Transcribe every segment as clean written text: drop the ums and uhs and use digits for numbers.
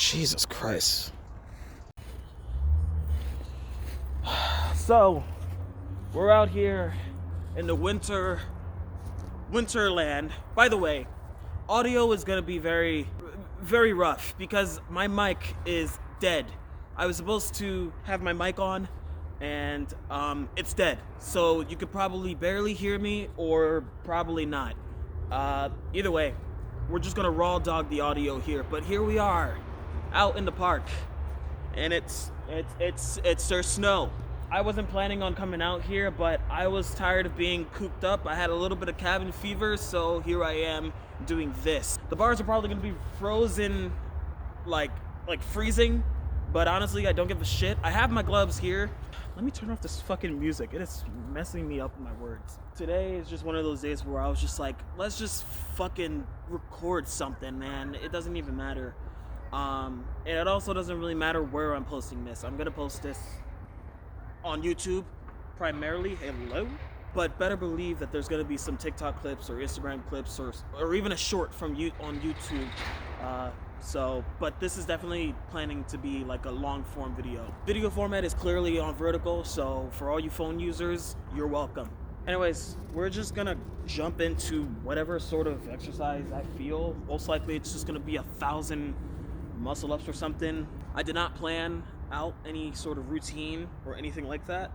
Jesus Christ. So, we're out here in the winterland. By the way, audio is gonna be very rough because my mic is dead. I was supposed to have my mic on and it's dead. So you could probably barely hear me or probably not. Either way, we're just gonna raw dog the audio here. But here we are, out in the park, and it's there's snow. I wasn't planning on coming out here, but I was tired of being cooped up. I had a little bit of cabin fever, so here I am doing this. The bars are probably gonna be frozen, like freezing, but honestly, I don't give a shit. I have my gloves here. Let me turn off this fucking music. It is messing me up with my words. Today is just one of those days where I was just like, let's just fucking record something, man. It doesn't even matter. And it also doesn't really matter where I'm posting this. I'm gonna post this on YouTube, primarily. Hello? But better believe that there's gonna be some TikTok clips or Instagram clips or even a short from on YouTube. But this is definitely planning to be like a long form video. Video format is clearly on vertical, so for all you phone users, you're welcome. Anyways, we're just gonna jump into whatever sort of exercise I feel. Most likely it's just gonna be 1,000 muscle ups or something. I did not plan out any sort of routine or anything like that,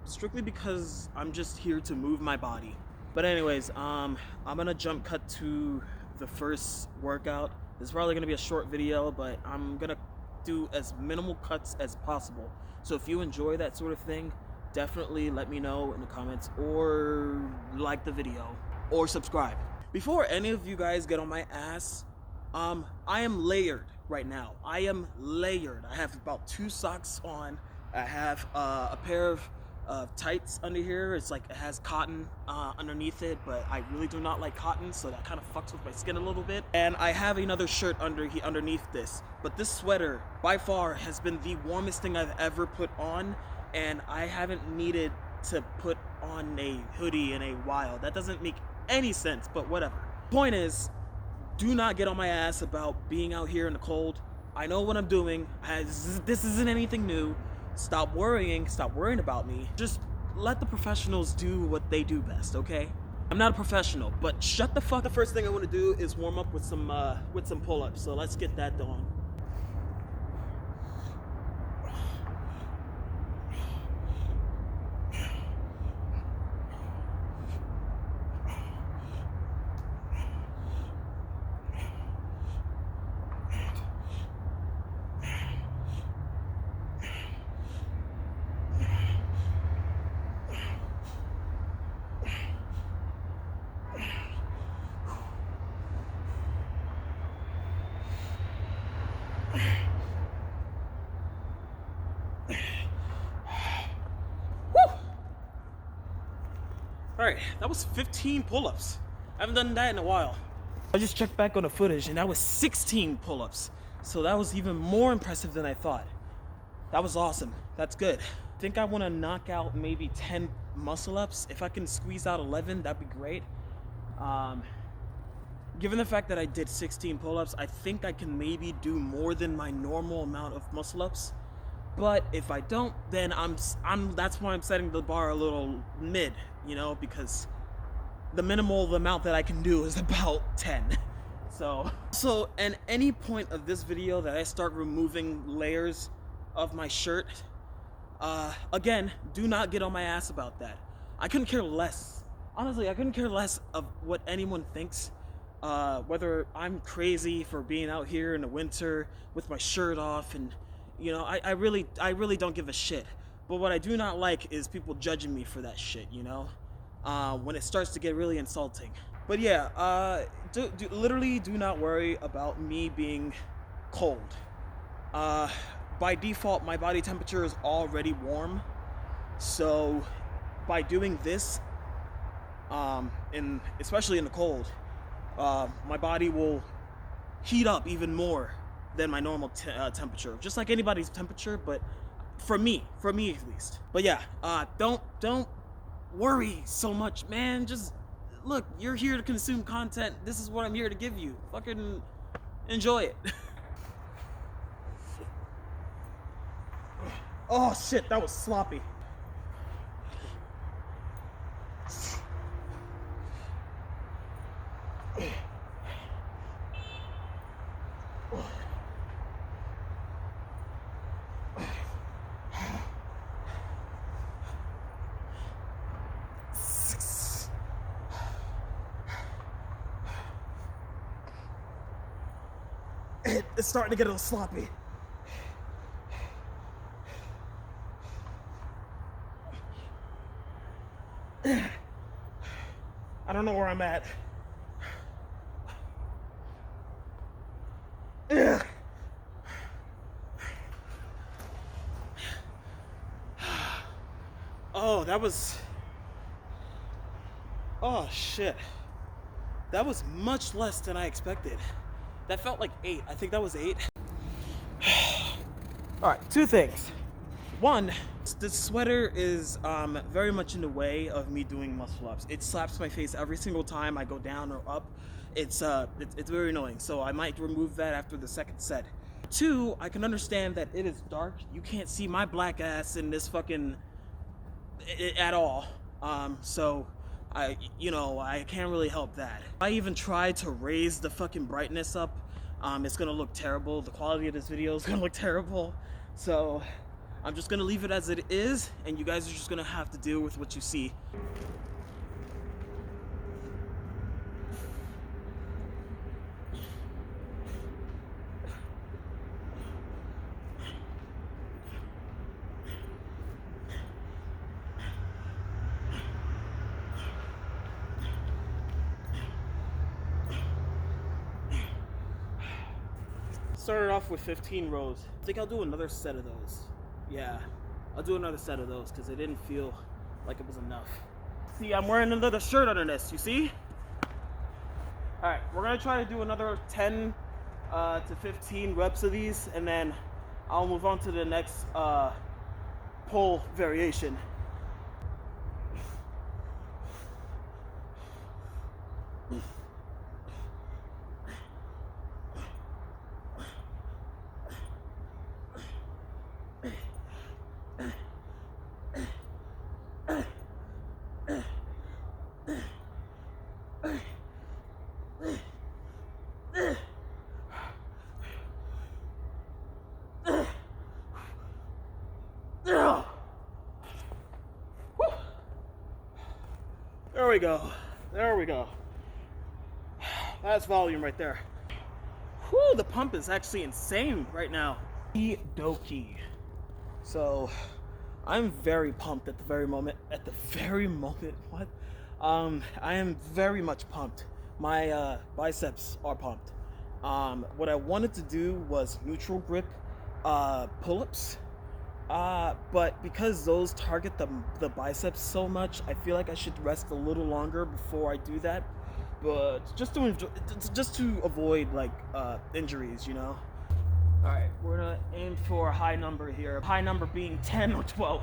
strictly because I'm just here to move my body. But anyways, I'm gonna jump cut to the first workout. This is probably gonna be a short video, but I'm gonna do as minimal cuts as possible. So if you enjoy that sort of thing, definitely let me know in the comments, or like the video, or subscribe. Before any of you guys get on my ass, I am layered right now. I am layered. I have about 2 socks on. I have a pair of tights under here. It's like it has cotton underneath it, but I really do not like cotton, so that kind of fucks with my skin a little bit. And I have another shirt underneath this. But this sweater, by far, has been the warmest thing I've ever put on, and I haven't needed to put on a hoodie in a while. That doesn't make any sense, but whatever. Point is, do not get on my ass about being out here in the cold. I know what I'm doing. This isn't anything new. Stop worrying about me. Just let the professionals do what they do best, okay? I'm not a professional, but shut the fuck. The first thing I want to do is warm up with some pull-ups. So let's get that done. Alright, that was 15 pull-ups. I haven't done that in a while. I just checked back on the footage and that was 16 pull-ups. So that was even more impressive than I thought. That was awesome. That's good. I think I want to knock out maybe 10 muscle-ups. If I can squeeze out 11, that'd be great. Given the fact that I did 16 pull-ups, I think I can maybe do more than my normal amount of muscle-ups. But if I don't, then that's why I'm setting the bar a little mid, you know, because the amount that I can do is about 10. So at any point of this video that I start removing layers of my shirt, again, do not get on my ass about that. I couldn't care less. Honestly, I couldn't care less of what anyone thinks. Whether I'm crazy for being out here in the winter with my shirt off, and you know, I really don't give a shit. But what I do not like is people judging me for that shit, you know? When it starts to get really insulting. But yeah, literally do not worry about me being cold. By default, my body temperature is already warm. So by doing this, especially in the cold, my body will heat up even more than my normal temperature, just like anybody's temperature, but for me at least. But yeah, don't worry so much, man. Just look, you're here to consume content. This is what I'm here to give you. Fucking enjoy it. Oh shit, that was sloppy. It's starting to get a little sloppy. I don't know where I'm at. Oh, that was... Oh, shit. That was much less than I expected. That felt like 8. I think that was 8. Alright, 2 things. One, the sweater is very much in the way of me doing muscle ups. It slaps my face every single time I go down or up. It's very annoying, so I might remove that after the second set. 2, I can understand that it is dark. You can't see my black ass in this fucking at all. So I can't really help that. I even tried to raise the fucking brightness up. It's gonna look terrible. The quality of this video is gonna look terrible. So I'm just gonna leave it as it is, and you guys are just gonna have to deal with what you see. Started off with 15 rows. I think I'll do another set of those. Yeah, I'll do another set of those because it didn't feel like it was enough. See, I'm wearing another shirt under this, you see? All right, we're gonna try to do another 10 to 15 reps of these, and then I'll move on to the next pull variation. There we go. There we go. That's volume right there. Whew, the pump is actually insane right now. Doki. So, I'm very pumped at the very moment. What? I am very much pumped. My biceps are pumped. What I wanted to do was neutral grip pull-ups. But because those target the biceps so much, I feel like I should rest a little longer before I do that. But just to avoid like injuries, you know. All right, we're gonna aim for a high number here. High number being 10 or 12.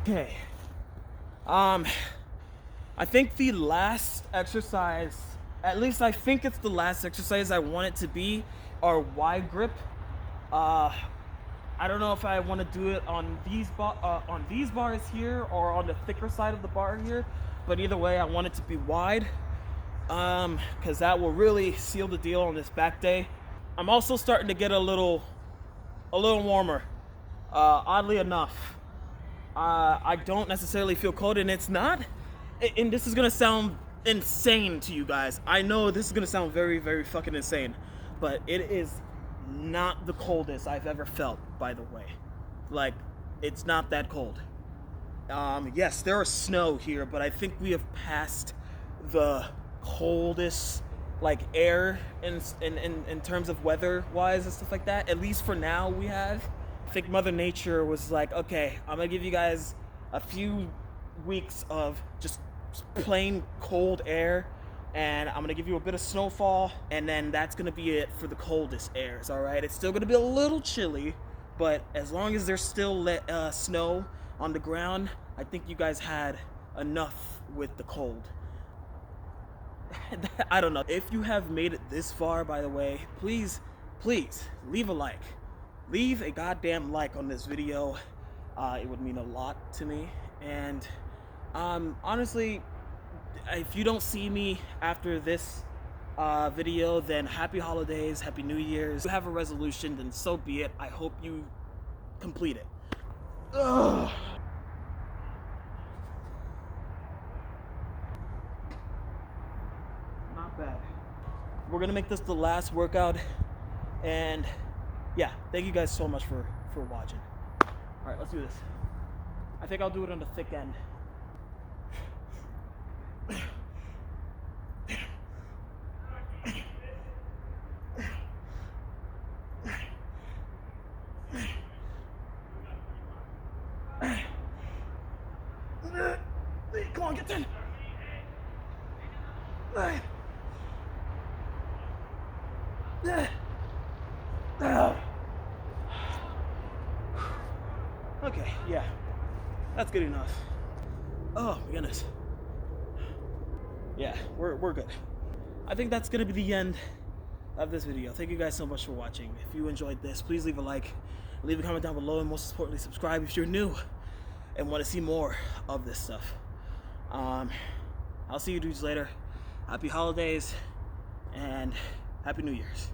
Okay. I think the last exercise, at least I think it's the last exercise I want it to be, are wide grip. I don't know if I want to do it on these bars here or on the thicker side of the bar here, but either way, I want it to be wide, because that will really seal the deal on this back day. I'm also starting to get a little warmer, oddly enough. I don't necessarily feel cold, and it's not, and this is gonna sound insane to you guys. I know this is gonna sound very, very fucking insane, but it is not the coldest I've ever felt, by the way. Like, it's not that cold. Yes, there is snow here, but I think we have passed the coldest like air in terms of weather wise and stuff like that. At least for now we have. I think Mother Nature was like, okay, I'm gonna give you guys a few weeks of just plain cold air, and I'm gonna give you a bit of snowfall, and then that's gonna be it for the coldest airs. All right, it's still gonna be a little chilly, but as long as there's still snow on the ground, I think you guys had enough with the cold. I don't know. If you have made it this far, by the way, please leave a like. Leave a goddamn like on this video. It would mean a lot to me. And honestly, if you don't see me after this video, then happy holidays, happy New Year's. If you have a resolution, then so be it. I hope you complete it. Ugh. Not bad. We're gonna make this the last workout, and yeah, thank you guys so much for watching. All right, let's do this. I think I'll do it on the thick end. Come on, get 10. Okay, yeah, that's good enough. Oh my goodness. Yeah, we're good. I think that's gonna be the end of this video. Thank you guys so much for watching. If you enjoyed this, please leave a like, leave a comment down below, and most importantly, subscribe if you're new and want to see more of this stuff. I'll see you dudes later. Happy holidays and Happy New Year's.